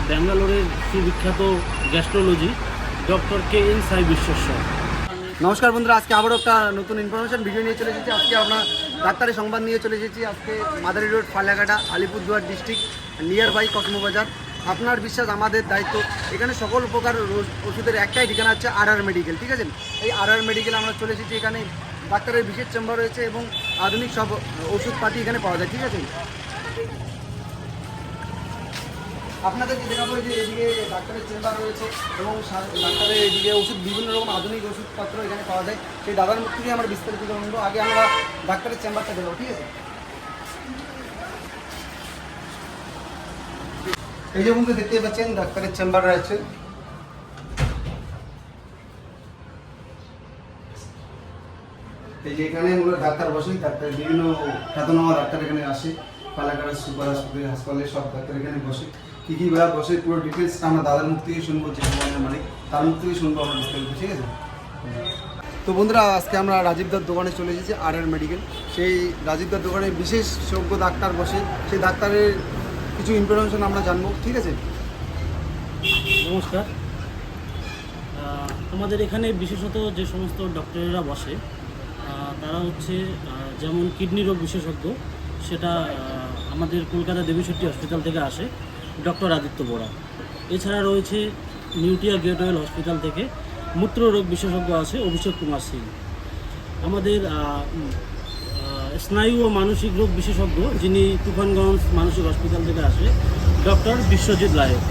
ব্যাঙ্গালোরের সুবিখ্যাত gastrology doctor KN সাই বিশ্বেশ্বর। নমস্কার বন্ধুরা, আজকে আবারও একটা নতুন ইনফরমেশন ভিডিও নিয়ে চলে এসেছি। আজকে আমরা ডাক্তারি সংবাদ নিয়ে চলে এসেছি। আজকে Madari road, Falakata, Alipurduar district, near by Cosmo Bazar. আপনার বিশ্বাস আমাদের দায়িত্ব। এখানে সকল প্রকার ওষুধের একটাই ঠিকানা হচ্ছে RR মেডিকেল, ঠিক আছে? এই RR মেডিকেল আমরা চলে এসেছি। এখানে ডাক্তারের বিশেষ চেম্বার রয়েছে এবং আধুনিক সব ওষুধপাতি এখানে পাওয়া যায়, ঠিক আছে? আপনাদেরকে দেখাবো যে এদিকে ডাক্তারের চেম্বার রয়েছে এবং ডাক্তারের এদিকে ওষুধ, বিভিন্ন রকম আধুনিক ওষুধপত্র এখানে পাওয়া যায়। সেই দাদার মুখ থেকে আমরা বিস্তারিত জানবো। আগে আমরা ডাক্তারের চেম্বারটা দেবো, ঠিক আছে? এই যে বন্ধু দেখতে পাচ্ছেন ডাক্তারের চেম্বার রয়েছে। এই যে এখানে ডাক্তার বসে, ডাক্তার বিভিন্ন খ্যাতনামা ডাক্তার এখানে আসে। পালাকাটা সুপার হাসপাতালে সব ডাক্তার এখানে বসে। কী কী বেলা বসে পুরো ডিটেলস আমরা দাদার মুখ থেকে শুনবো, যে মানে তার মুখ থেকে শুনবো আমরা বিস্তারিত, ঠিক আছে? তো বন্ধুরা, আজকে আমরা রাজীবদার দোকানে চলে এসেছি, RR মেডিকেল। সেই রাজীবদার দোকানে বিশেষজ্ঞ ডাক্তার বসে, সেই ডাক্তারের কিছু ইনফরমেশন আমরা জানবো, ঠিক আছে? নমস্কার। আমাদের এখানে বিশেষত যে সমস্ত ডক্টরেরা বসে তারা হচ্ছে যেমন কিডনি রোগ বিশেষজ্ঞ, সেটা আমাদের কলকাতা দেবীশেট্টি হসপিটাল থেকে আসে ডক্টর আদিত্য বোরা। এছাড়া রয়েছে নিউটিয়া গেটওয়েল হসপিটাল থেকে মূত্র রোগ বিশেষজ্ঞ আছে অভিষেক কুমার সিং। আমাদের স্নায়ু ও মানসিক রোগ বিশেষজ্ঞ, যিনি তুফানগঞ্জ মানসিক হসপিটাল থেকে আসে ডক্টর বিশ্বজিৎ লায়েক।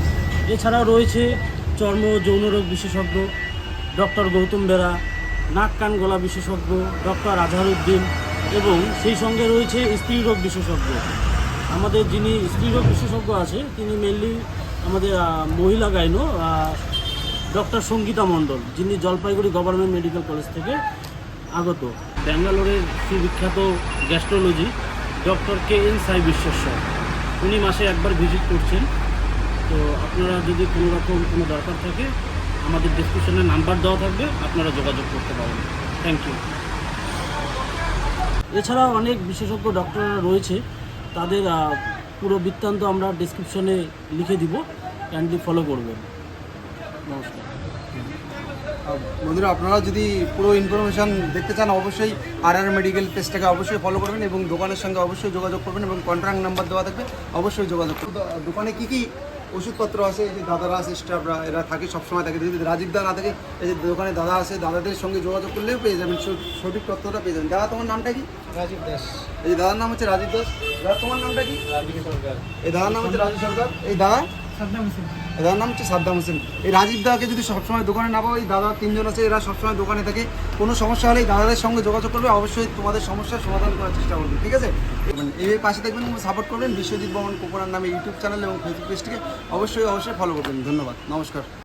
এছাড়াও রয়েছে চর্ম ও যৌন রোগ বিশেষজ্ঞ ডক্টর গৌতম বেরা, নাক কান গলা বিশেষজ্ঞ ডক্টর আজহারউদ্দিন, এবং সেই সঙ্গে রয়েছে স্ত্রী রোগ বিশেষজ্ঞ। আমাদের যিনি স্ত্রী রোগ বিশেষজ্ঞ আছে তিনি মেনলি আমাদের মহিলা গাইনো ডক্টর সঙ্গীতা মণ্ডল, যিনি জলপাইগুড়ি গভর্নমেন্ট মেডিকেল কলেজ থেকে আগত। ব্যাঙ্গালোরের সুবিখ্যাত গ্যাস্ট্রোলজি ডক্টর KN সাই বিশ্বেশ্বর, উনি মাসে একবার ভিজিট করছেন। তো আপনারা যদি কোনো রকম কোনো দরকার থাকে আমাদের ডিসক্রিপশনে নাম্বার দেওয়া থাকবে, আপনারা যোগাযোগ করতে পারেন। Thank you. এছাড়াও অনেক বিশেষজ্ঞ ডক্টররা রয়েছে, তাদের পুরো বৃত্তান্ত আমরা ডিসক্রিপশনে লিখে দিব, কাইন্ডলি ফলো করবেন। নমস্কার বন্ধুরা, আপনারা যদি পুরো ইনফরমেশান দেখতে চান অবশ্যই RR মেডিকেল পেজটাকে অবশ্যই ফলো করবেন এবং দোকানের সঙ্গে অবশ্যই যোগাযোগ করবেন এবং কন্ট্যাক্ট নাম্বার দেওয়া থাকবে, অবশ্যই যোগাযোগ করবেন। দোকানে কী কী ওষুধপত্র আছে, এই যে দাদারা আছে, স্টাফরা এরা থাকে, সবসময় থাকে। যদি রাজীবদা না থাকে, এই যে দোকানে দাদা আছে, দাদাদের সঙ্গে যোগাযোগ করলেও পেয়ে যাবেন, সঠিক তথ্যটা পেয়ে যাবেন। দাদা, তোমার নামটা কি? রাজীব দাস। এই দাদার নাম হচ্ছে রাজীব দাস। দাদা, তোমার নামটা কি? রাজীব সরকার। এই দাদার নাম হচ্ছে রাজীব সরকার। এই দাদা সাদ্দাম হোসেন। এদের নাম হচ্ছে সাদ্দাম হোসেন। এই রাজীব দাকে যদি সবসময় দোকানে না পাবো, এই দাদা তিনজন আছে, এরা সবসময় দোকানে থাকে। কোনো সমস্যা হলে দাদাদের সঙ্গে যোগাযোগ করবে, অবশ্যই তোমাদের সমস্যার সমাধান করার চেষ্টা করবে, ঠিক আছে? এই পাশে দেখবেন এবং সাপোর্ট করবেন বিশ্বজিৎ বর্মন কোকোনার নামে ইউটিউব চ্যানেল এবং ফেসবুক পেজটিকে অবশ্যই ফলো করবেন। ধন্যবাদ, নমস্কার।